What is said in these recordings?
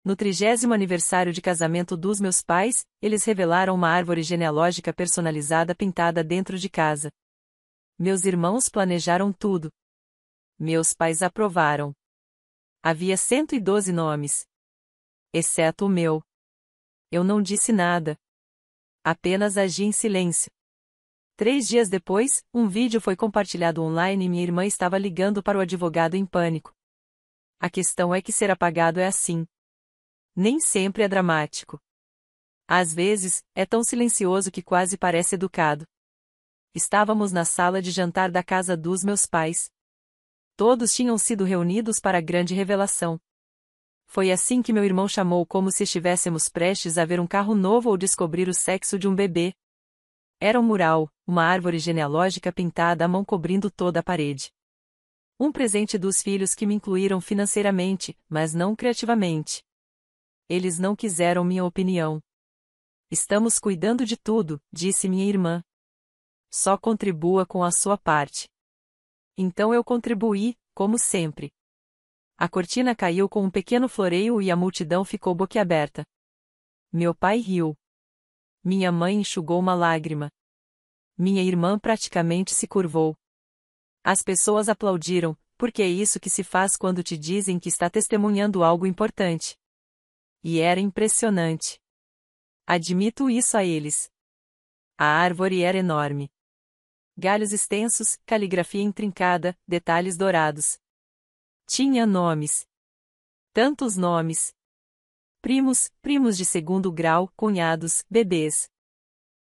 No 30º aniversário de casamento dos meus pais, eles revelaram uma árvore genealógica personalizada pintada dentro de casa. Meus irmãos planejaram tudo. Meus pais aprovaram. Havia 112 nomes. Exceto o meu. Eu não disse nada. Apenas agi em silêncio. 3 dias depois, um vídeo foi compartilhado online e minha irmã estava ligando para o advogado em pânico. A questão é que ser apagado é assim. Nem sempre é dramático. Às vezes, é tão silencioso que quase parece educado. Estávamos na sala de jantar da casa dos meus pais. Todos tinham sido reunidos para a grande revelação. Foi assim que meu irmão chamou como se estivéssemos prestes a ver um carro novo ou descobrir o sexo de um bebê. Era um mural, uma árvore genealógica pintada à mão cobrindo toda a parede. Um presente dos filhos que me incluíram financeiramente, mas não criativamente. Eles não quiseram minha opinião. Estamos cuidando de tudo, disse minha irmã. Só contribua com a sua parte. Então eu contribuí, como sempre. A cortina caiu com um pequeno floreio e a multidão ficou boquiaberta. Meu pai riu. Minha mãe enxugou uma lágrima. Minha irmã praticamente se curvou. As pessoas aplaudiram, porque é isso que se faz quando te dizem que está testemunhando algo importante. E era impressionante. Admito isso a eles. A árvore era enorme. Galhos extensos, caligrafia intrincada, detalhes dourados. Tinha nomes. Tantos nomes. Primos de segundo grau, cunhados, bebês.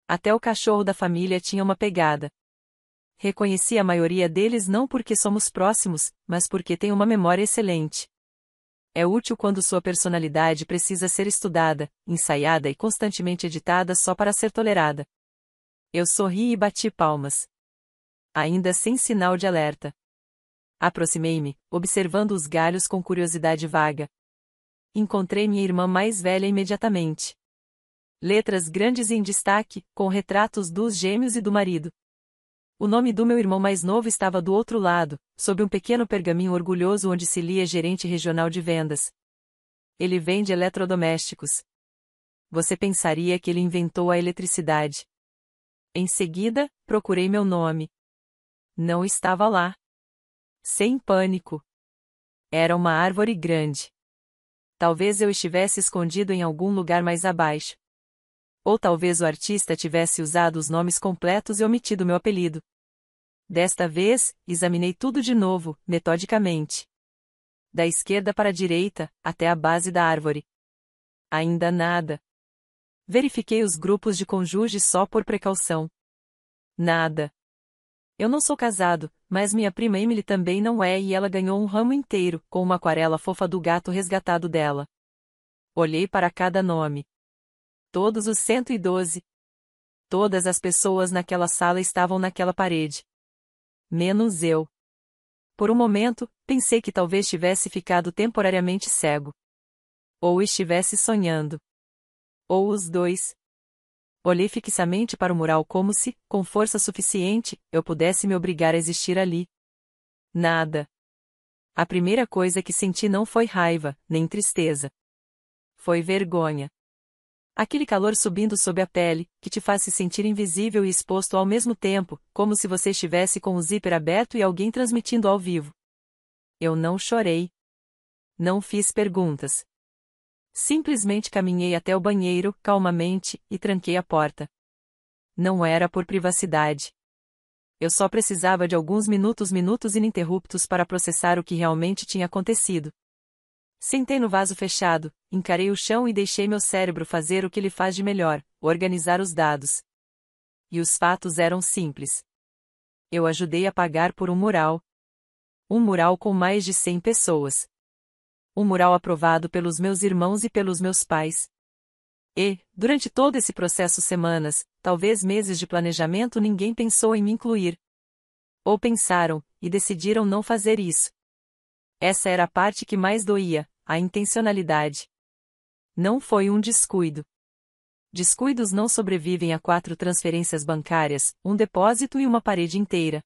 Até o cachorro da família tinha uma pegada. Reconheci a maioria deles não porque somos próximos, mas porque têm uma memória excelente. É útil quando sua personalidade precisa ser estudada, ensaiada e constantemente editada só para ser tolerada. Eu sorri e bati palmas. Ainda sem sinal de alerta. Aproximei-me, observando os galhos com curiosidade vaga. Encontrei minha irmã mais velha imediatamente. Letras grandes e em destaque, com retratos dos gêmeos e do marido. O nome do meu irmão mais novo estava do outro lado, sob um pequeno pergaminho orgulhoso onde se lia gerente regional de vendas. Ele vende eletrodomésticos. Você pensaria que ele inventou a eletricidade. Em seguida, procurei meu nome. Não estava lá. Sem pânico. Era uma árvore grande. Talvez eu estivesse escondido em algum lugar mais abaixo. Ou talvez o artista tivesse usado os nomes completos e omitido meu apelido. Desta vez, examinei tudo de novo, metodicamente. Da esquerda para a direita, até a base da árvore. Ainda nada. Verifiquei os grupos de cônjuges só por precaução. Nada. Eu não sou casado, mas minha prima Emily também não é e ela ganhou um ramo inteiro, com uma aquarela fofa do gato resgatado dela. Olhei para cada nome. Todos os 112. Todas as pessoas naquela sala estavam naquela parede. Menos eu. Por um momento, pensei que talvez tivesse ficado temporariamente cego. Ou estivesse sonhando. Ou os dois. Olhei fixamente para o mural como se, com força suficiente, eu pudesse me obrigar a existir ali. Nada. A primeira coisa que senti não foi raiva, nem tristeza. Foi vergonha. Aquele calor subindo sob a pele, que te faz se sentir invisível e exposto ao mesmo tempo, como se você estivesse com o zíper aberto e alguém transmitindo ao vivo. Eu não chorei. Não fiz perguntas. Simplesmente caminhei até o banheiro, calmamente, e tranquei a porta. Não era por privacidade. Eu só precisava de alguns minutos ininterruptos para processar o que realmente tinha acontecido. Sentei no vaso fechado, encarei o chão e deixei meu cérebro fazer o que ele faz de melhor, organizar os dados. E os fatos eram simples. Eu ajudei a pagar por um mural. Um mural com mais de 100 pessoas. Um mural aprovado pelos meus irmãos e pelos meus pais. E, durante todo esse processo semanas, talvez meses de planejamento ninguém pensou em me incluir. Ou pensaram, e decidiram não fazer isso. Essa era a parte que mais doía, a intencionalidade. Não foi um descuido. Descuidos não sobrevivem a 4 transferências bancárias, um depósito e uma parede inteira.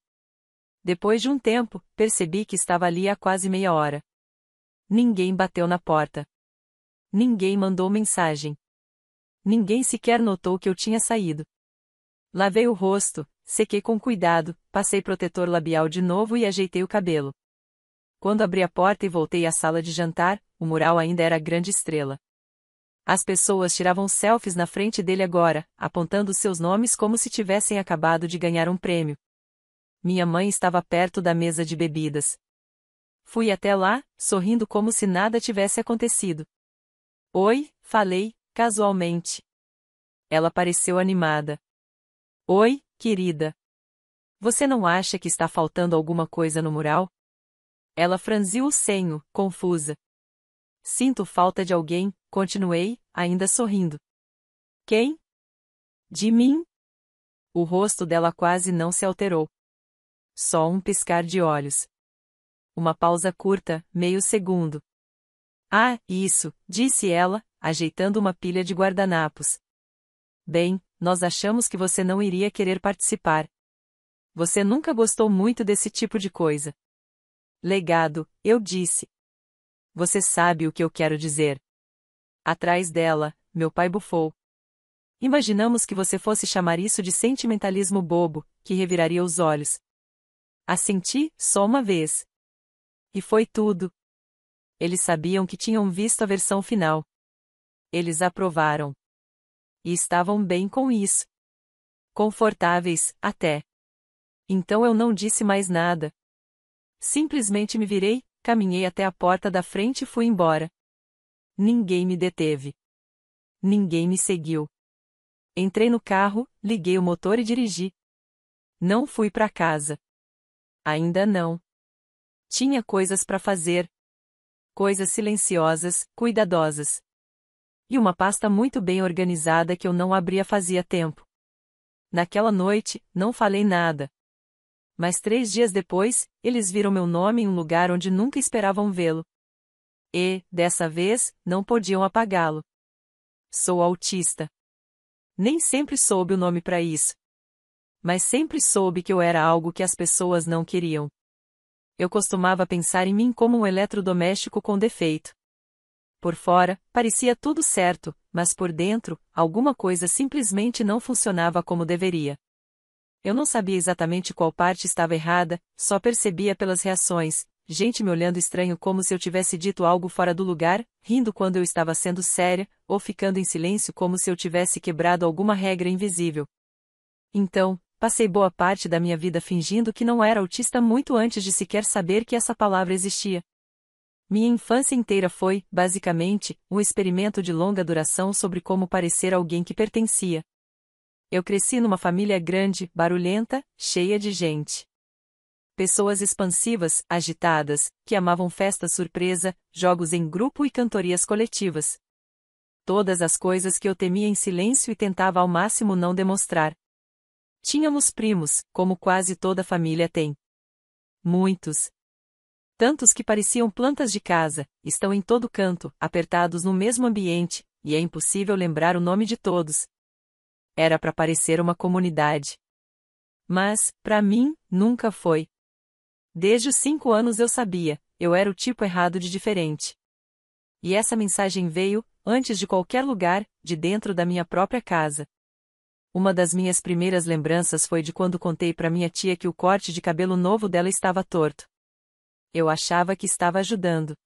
Depois de um tempo, percebi que estava ali há quase meia hora. Ninguém bateu na porta. Ninguém mandou mensagem. Ninguém sequer notou que eu tinha saído. Lavei o rosto, sequei com cuidado, passei protetor labial de novo e ajeitei o cabelo. Quando abri a porta e voltei à sala de jantar, o mural ainda era a grande estrela. As pessoas tiravam selfies na frente dele agora, apontando seus nomes como se tivessem acabado de ganhar um prêmio. Minha mãe estava perto da mesa de bebidas. Fui até lá, sorrindo como se nada tivesse acontecido. Oi, falei, casualmente. Ela pareceu animada. Oi, querida. Você não acha que está faltando alguma coisa no mural? Ela franziu o senho, confusa. Sinto falta de alguém, continuei, ainda sorrindo. Quem? De mim? O rosto dela quase não se alterou. Só um piscar de olhos. Uma pausa curta, meio segundo. Ah, isso, disse ela, ajeitando uma pilha de guardanapos. Bem, nós achamos que você não iria querer participar. Você nunca gostou muito desse tipo de coisa. Legado, eu disse. Você sabe o que eu quero dizer. Atrás dela, meu pai bufou. Imaginamos que você fosse chamar isso de sentimentalismo bobo, que reviraria os olhos. Assenti, só uma vez. E foi tudo. Eles sabiam que tinham visto a versão final. Eles aprovaram. E estavam bem com isso. Confortáveis, até. Então eu não disse mais nada. Simplesmente me virei, caminhei até a porta da frente e fui embora. Ninguém me deteve. Ninguém me seguiu. Entrei no carro, liguei o motor e dirigi. Não fui para casa. Ainda não. Tinha coisas para fazer. Coisas silenciosas, cuidadosas. E uma pasta muito bem organizada que eu não abria fazia tempo. Naquela noite, não falei nada. Mas 3 dias depois, eles viram meu nome em um lugar onde nunca esperavam vê-lo. E, dessa vez, não podiam apagá-lo. Sou autista. Nem sempre soube o nome para isso. Mas sempre soube que eu era algo que as pessoas não queriam. Eu costumava pensar em mim como um eletrodoméstico com defeito. Por fora, parecia tudo certo, mas por dentro, alguma coisa simplesmente não funcionava como deveria. Eu não sabia exatamente qual parte estava errada, só percebia pelas reações, gente me olhando estranho como se eu tivesse dito algo fora do lugar, rindo quando eu estava sendo séria, ou ficando em silêncio como se eu tivesse quebrado alguma regra invisível. Então, passei boa parte da minha vida fingindo que não era autista muito antes de sequer saber que essa palavra existia. Minha infância inteira foi, basicamente, um experimento de longa duração sobre como parecer alguém que pertencia. Eu cresci numa família grande, barulhenta, cheia de gente. Pessoas expansivas, agitadas, que amavam festa surpresa, jogos em grupo e cantorias coletivas. Todas as coisas que eu temia em silêncio e tentava ao máximo não demonstrar. Tínhamos primos, como quase toda família tem. Muitos. Tantos que pareciam plantas de casa, estão em todo canto, apertados no mesmo ambiente, e é impossível lembrar o nome de todos. Era para parecer uma comunidade. Mas, para mim, nunca foi. Desde os 5 anos eu sabia, eu era o tipo errado de diferente. E essa mensagem veio, antes de qualquer lugar, de dentro da minha própria casa. Uma das minhas primeiras lembranças foi de quando contei para minha tia que o corte de cabelo novo dela estava torto. Eu achava que estava ajudando.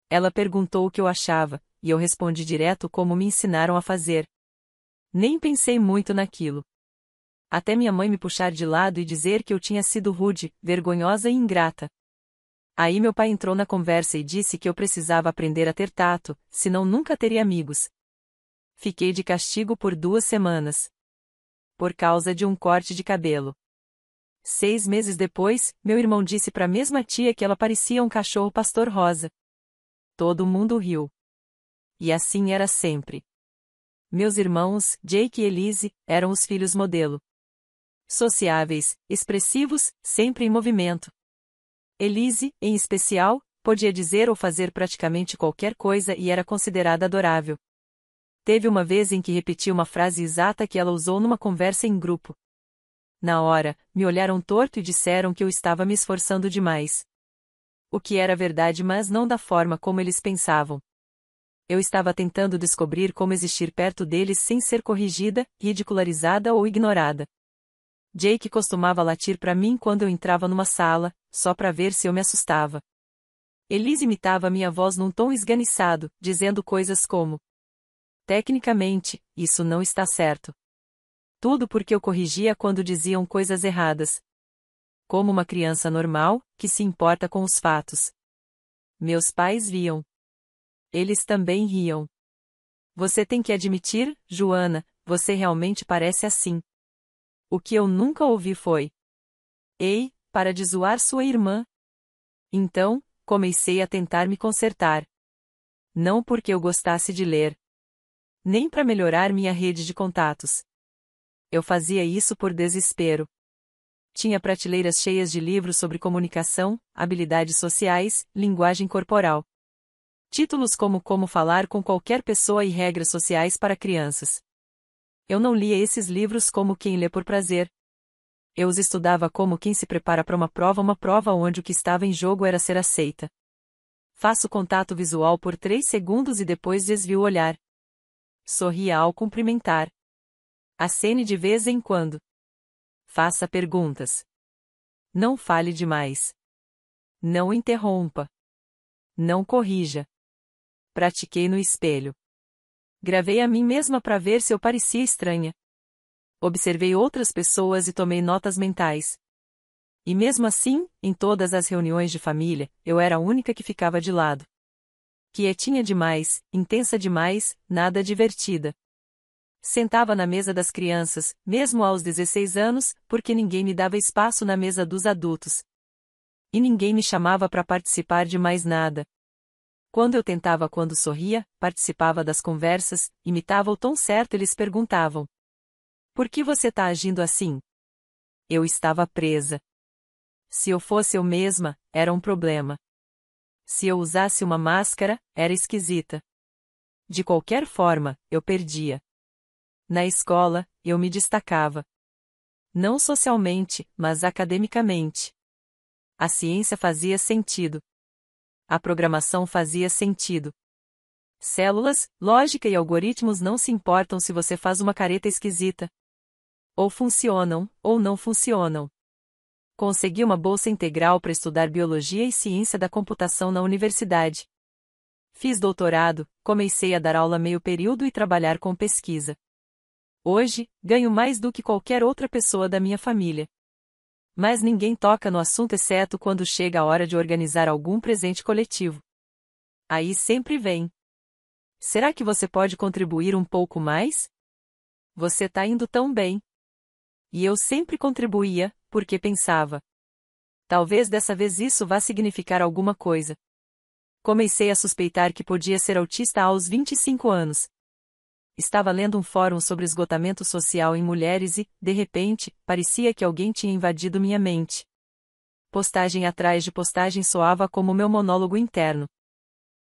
Ela perguntou o que eu achava, e eu respondi direto como me ensinaram a fazer. Nem pensei muito naquilo. Até minha mãe me puxar de lado e dizer que eu tinha sido rude, vergonhosa e ingrata. Aí meu pai entrou na conversa e disse que eu precisava aprender a ter tato, senão nunca teria amigos. Fiquei de castigo por 2 semanas. Por causa de um corte de cabelo. 6 meses depois, meu irmão disse para a mesma tia que ela parecia um cachorro pastor rosa. Todo mundo riu. E assim era sempre. Meus irmãos, Jake e Elise, eram os filhos modelo. Sociáveis, expressivos, sempre em movimento. Elise, em especial, podia dizer ou fazer praticamente qualquer coisa e era considerada adorável. Teve uma vez em que repeti uma frase exata que ela usou numa conversa em grupo. Na hora, me olharam torto e disseram que eu estava me esforçando demais. O que era verdade, mas não da forma como eles pensavam. Eu estava tentando descobrir como existir perto deles sem ser corrigida, ridicularizada ou ignorada. Jake costumava latir para mim quando eu entrava numa sala, só para ver se eu me assustava. Elise imitava minha voz num tom esganiçado, dizendo coisas como: tecnicamente, isso não está certo. Tudo porque eu corrigia quando diziam coisas erradas. Como uma criança normal, que se importa com os fatos. Meus pais viam. Eles também riam. Você tem que admitir, Joana, você realmente parece assim. O que eu nunca ouvi foi: ei, para de zoar sua irmã. Então, comecei a tentar me consertar. Não porque eu gostasse de ler. Nem para melhorar minha rede de contatos. Eu fazia isso por desespero. Tinha prateleiras cheias de livros sobre comunicação, habilidades sociais, linguagem corporal. Títulos como Como Falar com Qualquer Pessoa e Regras Sociais para Crianças. Eu não lia esses livros como quem lê por prazer. Eu os estudava como quem se prepara para uma prova onde o que estava em jogo era ser aceita. Faço contato visual por 3 segundos e depois desvio o olhar. Sorria ao cumprimentar. Acene de vez em quando. Faça perguntas. Não fale demais. Não interrompa. Não corrija. Pratiquei no espelho. Gravei a mim mesma para ver se eu parecia estranha. Observei outras pessoas e tomei notas mentais. E mesmo assim, em todas as reuniões de família, eu era a única que ficava de lado. Quietinha demais, intensa demais, nada divertida. Sentava na mesa das crianças, mesmo aos 16 anos, porque ninguém me dava espaço na mesa dos adultos. E ninguém me chamava para participar de mais nada. Quando sorria, participava das conversas, imitava o tom certo, eles perguntavam: por que você tá agindo assim? Eu estava presa. Se eu fosse eu mesma, era um problema. Se eu usasse uma máscara, era esquisita. De qualquer forma, eu perdia. Na escola, eu me destacava. Não socialmente, mas academicamente. A ciência fazia sentido. A programação fazia sentido. Células, lógica e algoritmos não se importam se você faz uma careta esquisita. Ou funcionam, ou não funcionam. Consegui uma bolsa integral para estudar biologia e ciência da computação na universidade. Fiz doutorado, comecei a dar aula meio período e trabalhar com pesquisa. Hoje, ganho mais do que qualquer outra pessoa da minha família. Mas ninguém toca no assunto exceto quando chega a hora de organizar algum presente coletivo. Aí sempre vem: será que você pode contribuir um pouco mais? Você tá indo tão bem. E eu sempre contribuía, porque pensava: talvez dessa vez isso vá significar alguma coisa. Comecei a suspeitar que podia ser autista aos 25 anos. Estava lendo um fórum sobre esgotamento social em mulheres e, de repente, parecia que alguém tinha invadido minha mente. Postagem atrás de postagem soava como meu monólogo interno.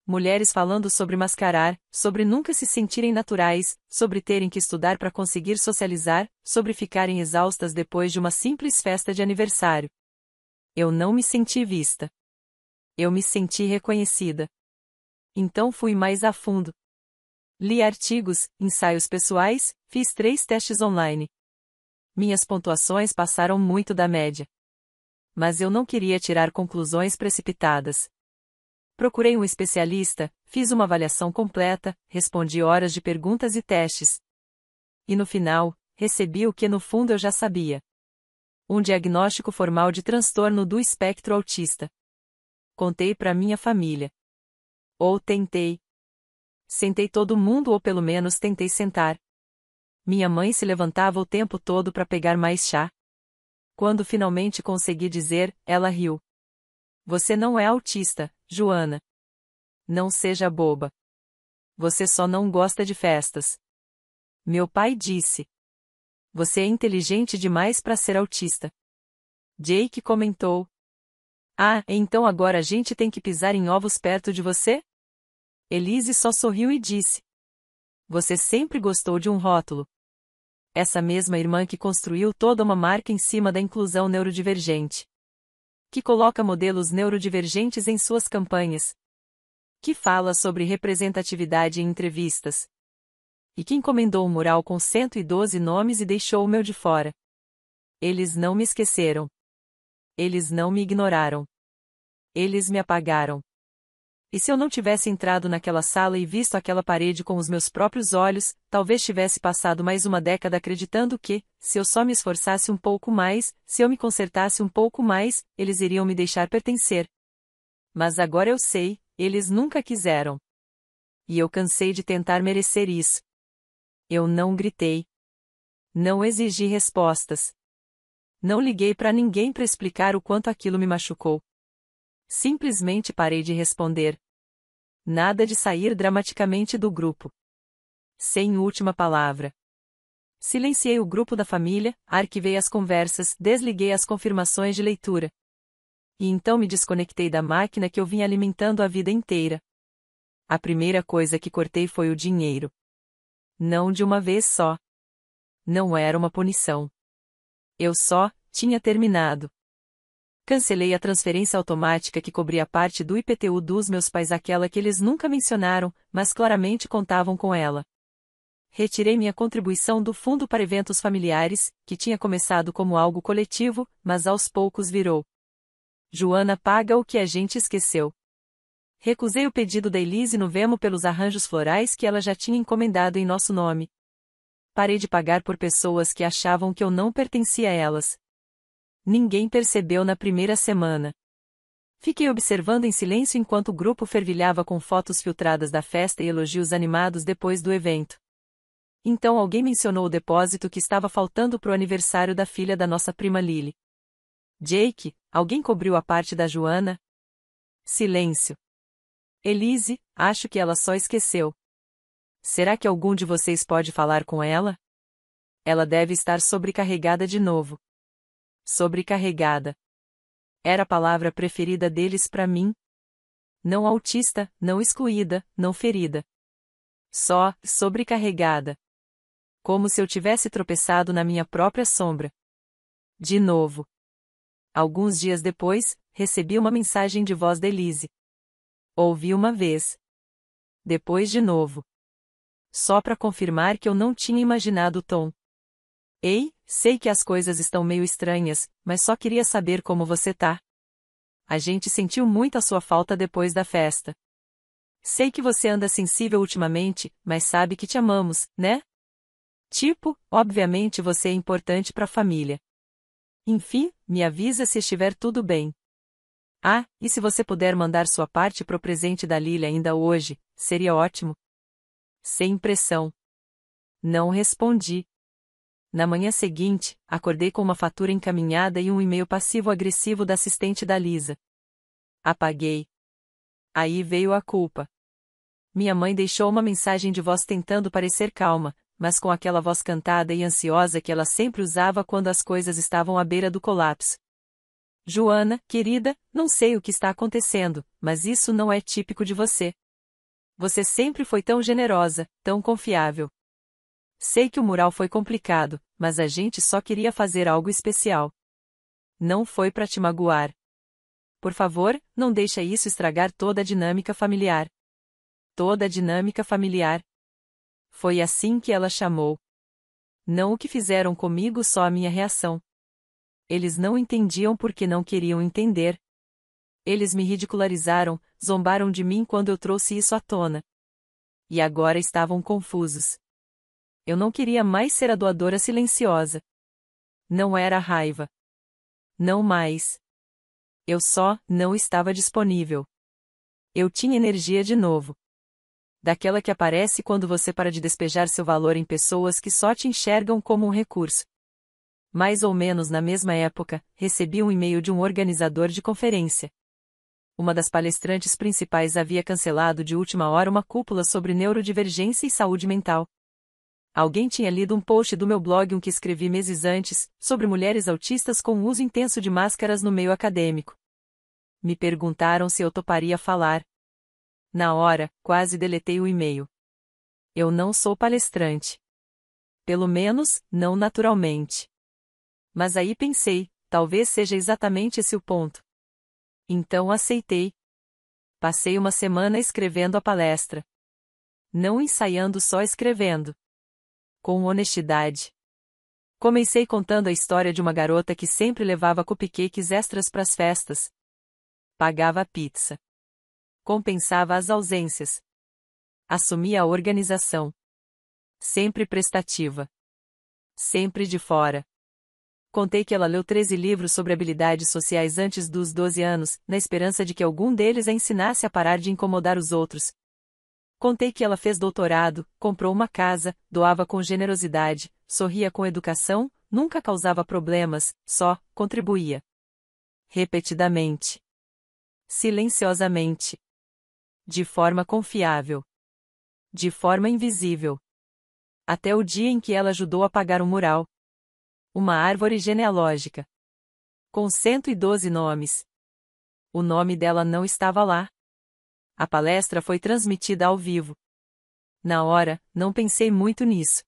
Mulheres falando sobre mascarar, sobre nunca se sentirem naturais, sobre terem que estudar para conseguir socializar, sobre ficarem exaustas depois de uma simples festa de aniversário. Eu não me senti vista. Eu me senti reconhecida. Então fui mais a fundo. Li artigos, ensaios pessoais, fiz 3 testes online. Minhas pontuações passaram muito da média. Mas eu não queria tirar conclusões precipitadas. Procurei um especialista, fiz uma avaliação completa, respondi horas de perguntas e testes. E no final, recebi o que no fundo eu já sabia: um diagnóstico formal de transtorno do espectro autista. Contei para minha família. Ou tentei. Sentei todo mundo, ou pelo menos tentei sentar. Minha mãe se levantava o tempo todo para pegar mais chá. Quando finalmente consegui dizer, ela riu. Você não é autista, Joana. Não seja boba. Você só não gosta de festas. Meu pai disse: você é inteligente demais para ser autista. Jake comentou: ah, então agora a gente tem que pisar em ovos perto de você? Elise só sorriu e disse: você sempre gostou de um rótulo. Essa mesma irmã que construiu toda uma marca em cima da inclusão neurodivergente. Que coloca modelos neurodivergentes em suas campanhas. que fala sobre representatividade em entrevistas. E que encomendou um mural com 112 nomes e deixou o meu de fora. Eles não me esqueceram. Eles não me ignoraram. Eles me apagaram. E se eu não tivesse entrado naquela sala e visto aquela parede com os meus próprios olhos, talvez tivesse passado mais uma década acreditando que, se eu só me esforçasse um pouco mais, se eu me consertasse um pouco mais, eles iriam me deixar pertencer. Mas agora eu sei, eles nunca quiseram. E eu cansei de tentar merecer isso. Eu não gritei. Não exigi respostas. Não liguei para ninguém para explicar o quanto aquilo me machucou. Simplesmente parei de responder. Nada de sair dramaticamente do grupo. Sem última palavra. Silenciei o grupo da família, arquivei as conversas, desliguei as confirmações de leitura. E então me desconectei da máquina que eu vinha alimentando a vida inteira. A primeira coisa que cortei foi o dinheiro. Não de uma vez só. Não era uma punição. Eu só tinha terminado. Cancelei a transferência automática que cobria parte do IPTU dos meus pais, aquela que eles nunca mencionaram, mas claramente contavam com ela. Retirei minha contribuição do fundo para eventos familiares, que tinha começado como algo coletivo, mas aos poucos virou. Joana paga o que a gente esqueceu. Recusei o pedido da Elise no Vemo pelos arranjos florais que ela já tinha encomendado em nosso nome. Parei de pagar por pessoas que achavam que eu não pertencia a elas. Ninguém percebeu na primeira semana. Fiquei observando em silêncio enquanto o grupo fervilhava com fotos filtradas da festa e elogios animados depois do evento. Então alguém mencionou o depósito que estava faltando pro aniversário da filha da nossa prima Lily. Jake, alguém cobriu a parte da Joana? Silêncio. Elise, acho que ela só esqueceu. Será que algum de vocês pode falar com ela? Ela deve estar sobrecarregada de novo. Sobrecarregada. Era a palavra preferida deles para mim. Não autista, não excluída, não ferida. Só, sobrecarregada. Como se eu tivesse tropeçado na minha própria sombra. De novo. Alguns dias depois, recebi uma mensagem de voz da Elise. Ouvi uma vez. Depois de novo. Só para confirmar que eu não tinha imaginado o tom. Ei, sei que as coisas estão meio estranhas, mas só queria saber como você tá. A gente sentiu muito a sua falta depois da festa. Sei que você anda sensível ultimamente, mas sabe que te amamos, né? Tipo, obviamente você é importante pra família. Enfim, me avisa se estiver tudo bem. Ah, e se você puder mandar sua parte pro presente da Lily ainda hoje, seria ótimo. Sem pressão. Não respondi. Na manhã seguinte, acordei com uma fatura encaminhada e um e-mail passivo-agressivo da assistente da Lisa. Apaguei. Aí veio a culpa. Minha mãe deixou uma mensagem de voz tentando parecer calma, mas com aquela voz cantada e ansiosa que ela sempre usava quando as coisas estavam à beira do colapso. Joana, querida, não sei o que está acontecendo, mas isso não é típico de você. Você sempre foi tão generosa, tão confiável. Sei que o mural foi complicado, mas a gente só queria fazer algo especial. Não foi para te magoar. Por favor, não deixe isso estragar toda a dinâmica familiar. Toda a dinâmica familiar. Foi assim que ela chamou. Não o que fizeram comigo, só a minha reação. Eles não entendiam porque não queriam entender. Eles me ridicularizaram, zombaram de mim quando eu trouxe isso à tona. E agora estavam confusos. Eu não queria mais ser a doadora silenciosa. Não era raiva. Não mais. Eu só não estava disponível. Eu tinha energia de novo. Daquela que aparece quando você para de despejar seu valor em pessoas que só te enxergam como um recurso. Mais ou menos na mesma época, recebi um e-mail de um organizador de conferência. Uma das palestrantes principais havia cancelado de última hora uma cúpula sobre neurodivergência e saúde mental. Alguém tinha lido um post do meu blog que escrevi meses antes, sobre mulheres autistas com uso intenso de máscaras no meio acadêmico. Me perguntaram se eu toparia falar. Na hora, quase deletei o e-mail. Eu não sou palestrante. Pelo menos, não naturalmente. Mas aí pensei, talvez seja exatamente esse o ponto. Então aceitei. Passei uma semana escrevendo a palestra. Não ensaiando, só escrevendo. Com honestidade. Comecei contando a história de uma garota que sempre levava cupcakes extras para as festas. Pagava a pizza. Compensava as ausências. Assumia a organização. Sempre prestativa. Sempre de fora. Contei que ela leu 13 livros sobre habilidades sociais antes dos 12 anos, na esperança de que algum deles a ensinasse a parar de incomodar os outros. Contei que ela fez doutorado, comprou uma casa, doava com generosidade, sorria com educação, nunca causava problemas, só contribuía. Repetidamente. Silenciosamente. De forma confiável. De forma invisível. Até o dia em que ela ajudou a apagar um mural. Uma árvore genealógica. Com 112 nomes. O nome dela não estava lá. A palestra foi transmitida ao vivo. Na hora, não pensei muito nisso.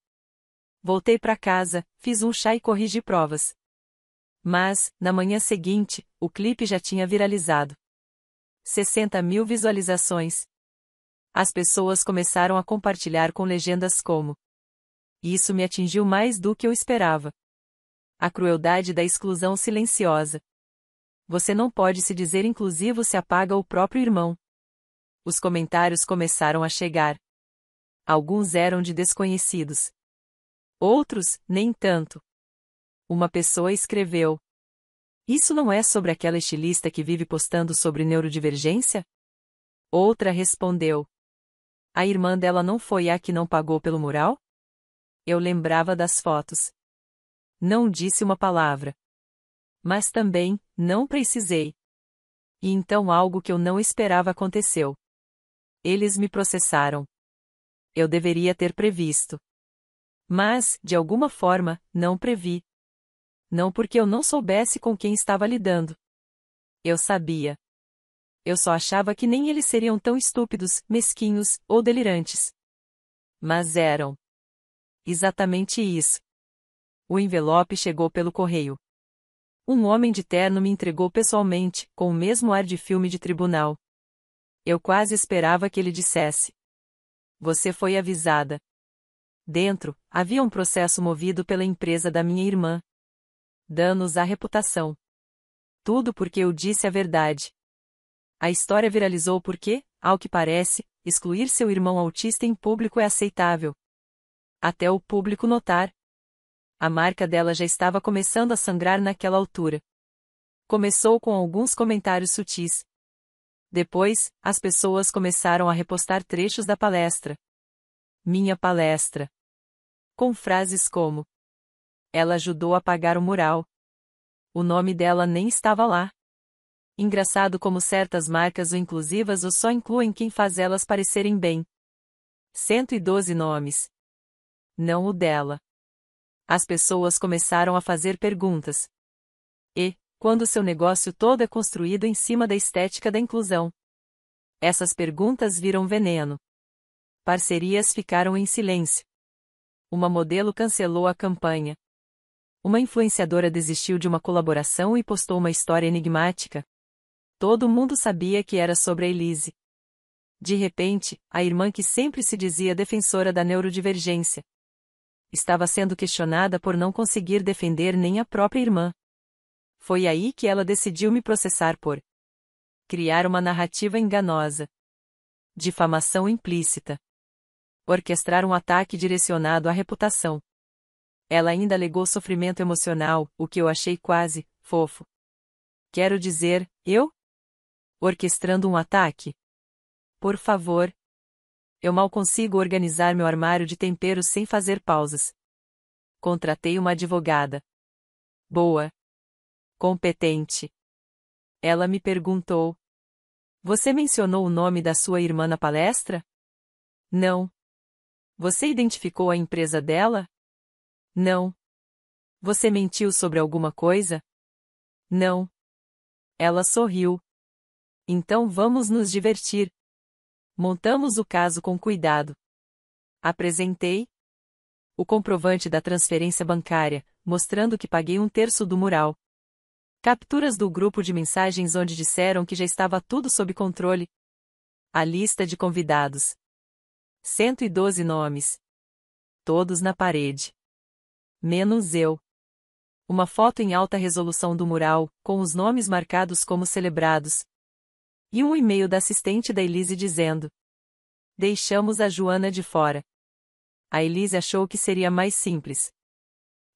Voltei para casa, fiz um chá e corrigi provas. Mas, na manhã seguinte, o clipe já tinha viralizado. 60.000 visualizações. As pessoas começaram a compartilhar com legendas como: "Isso me atingiu mais do que eu esperava. A crueldade da exclusão silenciosa. Você não pode se dizer inclusivo se apaga o próprio irmão." Os comentários começaram a chegar. Alguns eram de desconhecidos. Outros, nem tanto. Uma pessoa escreveu: "Isso não é sobre aquela estilista que vive postando sobre neurodivergência?" Outra respondeu: "A irmã dela não foi a que não pagou pelo mural?" Eu lembrava das fotos. Não disse uma palavra. Mas também, não precisei. E então algo que eu não esperava aconteceu. Eles me processaram. Eu deveria ter previsto. Mas, de alguma forma, não previ. Não porque eu não soubesse com quem estava lidando. Eu sabia. Eu só achava que nem eles seriam tão estúpidos, mesquinhos, ou delirantes. Mas eram. Exatamente isso. O envelope chegou pelo correio. Um homem de terno me entregou pessoalmente, com o mesmo ar de filme de tribunal. Eu quase esperava que ele dissesse: "Você foi avisada." Dentro, havia um processo movido pela empresa da minha irmã. Danos à reputação. Tudo porque eu disse a verdade. A história viralizou porque, ao que parece, excluir seu irmão autista em público é aceitável. Até o público notar. A marca dela já estava começando a sangrar naquela altura. Começou com alguns comentários sutis. Depois, as pessoas começaram a repostar trechos da palestra. Minha palestra. Com frases como: "Ela ajudou a apagar o mural." O nome dela nem estava lá. Engraçado como certas marcas ou inclusivas ou só incluem quem faz elas parecerem bem. 112 nomes. Não o dela. As pessoas começaram a fazer perguntas. E, quando seu negócio todo é construído em cima da estética da inclusão? Essas perguntas viram veneno. Parcerias ficaram em silêncio. Uma modelo cancelou a campanha. Uma influenciadora desistiu de uma colaboração e postou uma história enigmática. Todo mundo sabia que era sobre a Elise. De repente, a irmã que sempre se dizia defensora da neurodivergência estava sendo questionada por não conseguir defender nem a própria irmã. Foi aí que ela decidiu me processar por criar uma narrativa enganosa. Difamação implícita. Orquestrar um ataque direcionado à reputação. Ela ainda alegou sofrimento emocional, o que eu achei quase fofo. Quero dizer, eu? Orquestrando um ataque? Por favor. Eu mal consigo organizar meu armário de temperos sem fazer pausas. Contratei uma advogada. Boa. Competente. Ela me perguntou: "Você mencionou o nome da sua irmã na palestra?" Não. Você identificou a empresa dela? Não. Você mentiu sobre alguma coisa? Não. Ela sorriu. Então vamos nos divertir. Montamos o caso com cuidado. Apresentei o comprovante da transferência bancária, mostrando que paguei 1/3 do mural. Capturas do grupo de mensagens onde disseram que já estava tudo sob controle. A lista de convidados. 112 nomes. Todos na parede. Menos eu. Uma foto em alta resolução do mural, com os nomes marcados como celebrados. E um e-mail da assistente da Elise dizendo: deixamos a Joana de fora. A Elise achou que seria mais simples.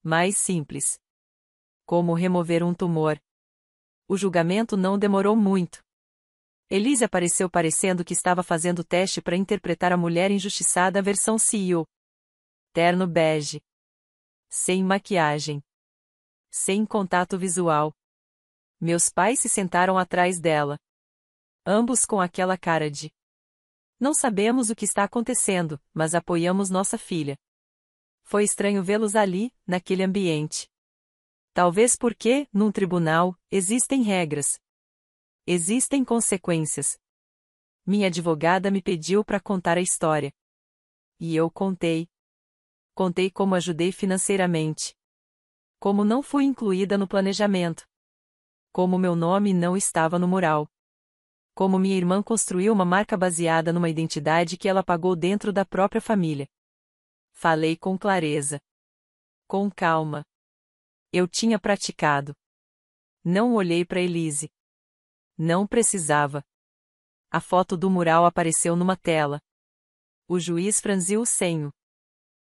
Mais simples. Como remover um tumor. O julgamento não demorou muito. Elise apareceu parecendo que estava fazendo teste para interpretar a mulher injustiçada versão CEO. Terno bege. Sem maquiagem. Sem contato visual. Meus pais se sentaram atrás dela. Ambos com aquela cara de: não sabemos o que está acontecendo, mas apoiamos nossa filha. Foi estranho vê-los ali, naquele ambiente. Talvez porque, num tribunal, existem regras. Existem consequências. Minha advogada me pediu para contar a história. E eu contei. Contei como ajudei financeiramente. Como não fui incluída no planejamento. Como meu nome não estava no mural. Como minha irmã construiu uma marca baseada numa identidade que ela pagou dentro da própria família. Falei com clareza. Com calma. Eu tinha praticado. Não olhei para Elise. Não precisava. A foto do mural apareceu numa tela. O juiz franziu o senho.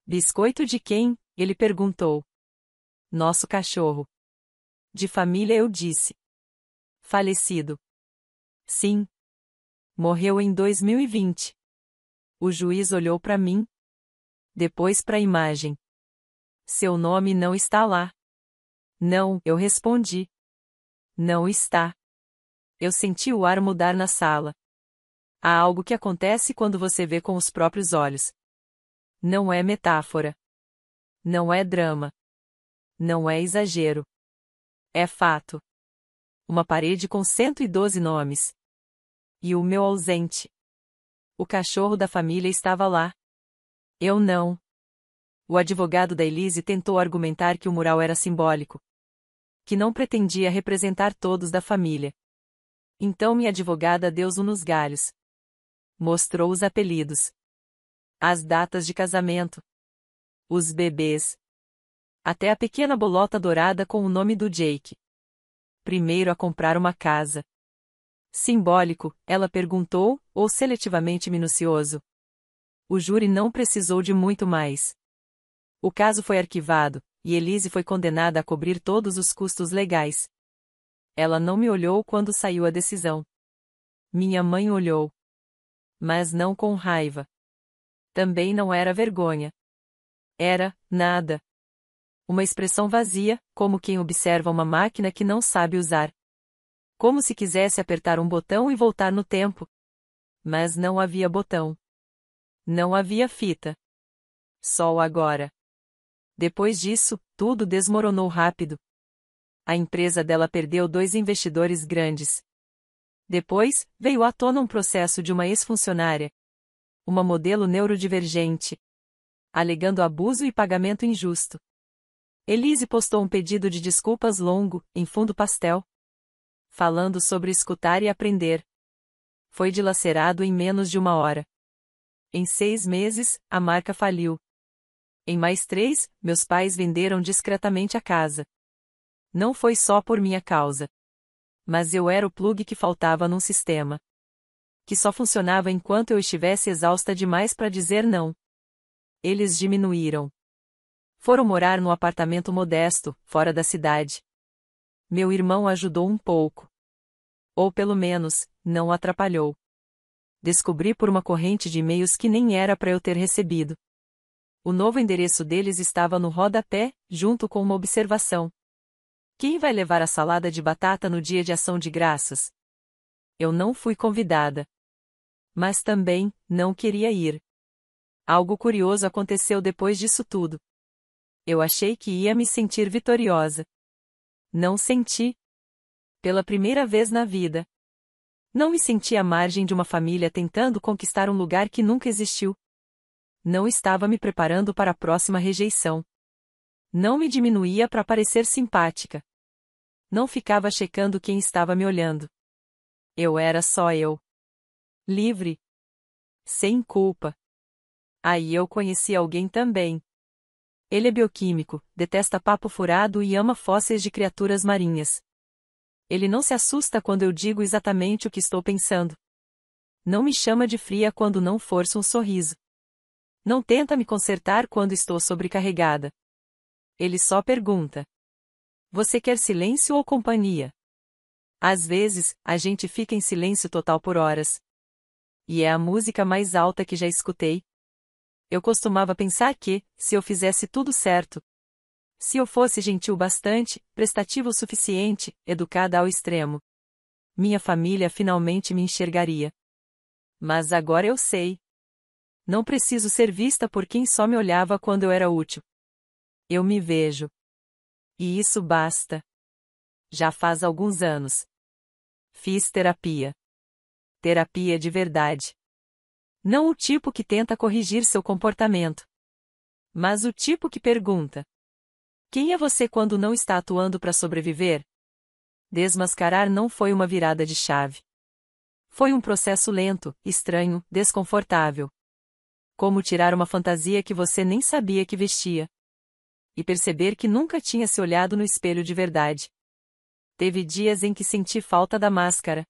Biscoito de quem? Ele perguntou. Nosso cachorro. De família, eu disse. Falecido. Sim. Morreu em 2020. O juiz olhou para mim. Depois para a imagem. Seu nome não está lá. Não, eu respondi. Não está. Eu senti o ar mudar na sala. Há algo que acontece quando você vê com os próprios olhos. Não é metáfora. Não é drama. Não é exagero. É fato. Uma parede com 112 nomes. E o meu ausente. O cachorro da família estava lá. Eu não. O advogado da Elise tentou argumentar que o mural era simbólico. Que não pretendia representar todos da família. Então minha advogada deu zoom nos galhos. Mostrou os apelidos. As datas de casamento. Os bebês. Até a pequena bolota dourada com o nome do Jake. Primeiro a comprar uma casa. Simbólico, ela perguntou, ou seletivamente minucioso? O júri não precisou de muito mais. O caso foi arquivado, e Elise foi condenada a cobrir todos os custos legais. Ela não me olhou quando saiu a decisão. Minha mãe olhou. Mas não com raiva. Também não era vergonha. Era, nada. Uma expressão vazia, como quem observa uma máquina que não sabe usar. Como se quisesse apertar um botão e voltar no tempo. Mas não havia botão. Não havia fita. Só o agora. Depois disso, tudo desmoronou rápido. A empresa dela perdeu 2 investidores grandes. Depois, veio à tona um processo de uma ex-funcionária. Uma modelo neurodivergente. Alegando abuso e pagamento injusto. Elise postou um pedido de desculpas longo, em fundo pastel. Falando sobre escutar e aprender. Foi dilacerado em menos de 1 hora. Em 6 meses, a marca faliu. Em mais 3, meus pais venderam discretamente a casa. Não foi só por minha causa. Mas eu era o plug que faltava num sistema. Que só funcionava enquanto eu estivesse exausta demais para dizer não. Eles diminuíram. Foram morar num apartamento modesto, fora da cidade. Meu irmão ajudou um pouco. Ou pelo menos, não atrapalhou. Descobri por uma corrente de e-mails que nem era para eu ter recebido. O novo endereço deles estava no rodapé, junto com uma observação. Quem vai levar a salada de batata no dia de ação de graças? Eu não fui convidada. Mas também, não queria ir. Algo curioso aconteceu depois disso tudo. Eu achei que ia me sentir vitoriosa. Não senti. Pela primeira vez na vida. Não me senti à margem de uma família tentando conquistar um lugar que nunca existiu. Não estava me preparando para a próxima rejeição. Não me diminuía para parecer simpática. Não ficava checando quem estava me olhando. Eu era só eu. livre, sem culpa. Aí eu conheci alguém também. Ele é bioquímico, detesta papo furado e ama fósseis de criaturas marinhas. Ele não se assusta quando eu digo exatamente o que estou pensando. Não me chama de fria quando não forço um sorriso. Não tenta me consertar quando estou sobrecarregada. Ele só pergunta: você quer silêncio ou companhia? Às vezes, a gente fica em silêncio total por horas. E é a música mais alta que já escutei. Eu costumava pensar que, se eu fizesse tudo certo, se eu fosse gentil bastante, prestativa o suficiente, educada ao extremo, minha família finalmente me enxergaria. Mas agora eu sei. Não preciso ser vista por quem só me olhava quando eu era útil. Eu me vejo. E isso basta. Já faz alguns anos. Fiz terapia. Terapia de verdade. Não o tipo que tenta corrigir seu comportamento, mas o tipo que pergunta: quem é você quando não está atuando para sobreviver? Desmascarar não foi uma virada de chave. Foi um processo lento, estranho, desconfortável. Como tirar uma fantasia que você nem sabia que vestia. E perceber que nunca tinha se olhado no espelho de verdade. Teve dias em que senti falta da máscara.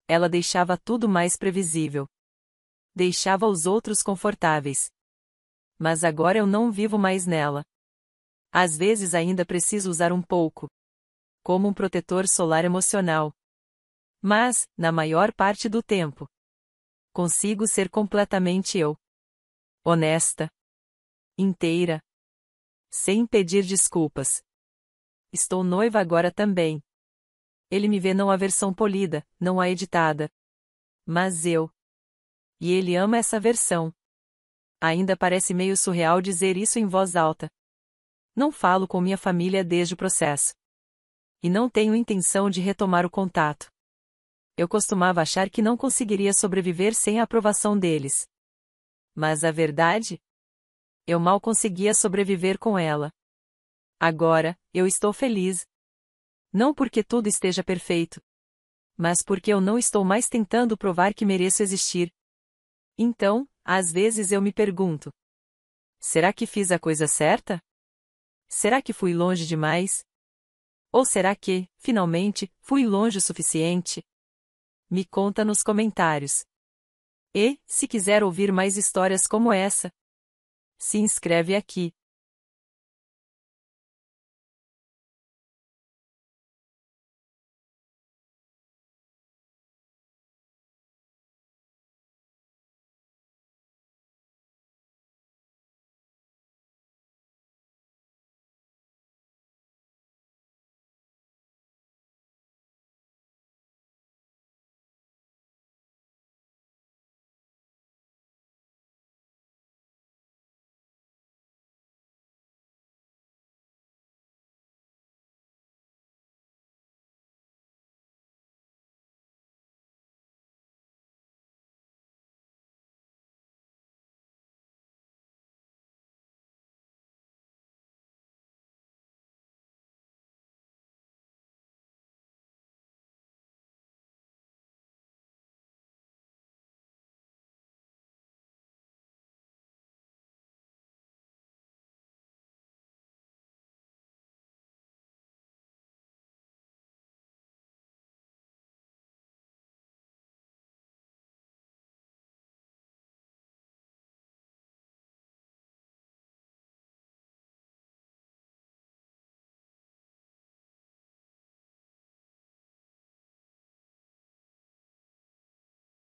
Ela deixava tudo mais previsível. Deixava os outros confortáveis. Mas agora eu não vivo mais nela. Às vezes ainda preciso usar um pouco. Como um protetor solar emocional. Mas, na maior parte do tempo, consigo ser completamente eu. Honesta. Inteira. Sem pedir desculpas. Estou noiva agora também. Ele me vê não a versão polida, não a editada. Mas eu. E ele ama essa versão. Ainda parece meio surreal dizer isso em voz alta. Não falo com minha família desde o processo. E não tenho intenção de retomar o contato. Eu costumava achar que não conseguiria sobreviver sem a aprovação deles. Mas a verdade? Eu mal conseguia sobreviver com ela. Agora, eu estou feliz. Não porque tudo esteja perfeito. Mas porque eu não estou mais tentando provar que mereço existir. Então, às vezes eu me pergunto: será que fiz a coisa certa? Será que fui longe demais? Ou será que, finalmente, fui longe o suficiente? Me conta nos comentários. E, se quiser ouvir mais histórias como essa, se inscreve aqui.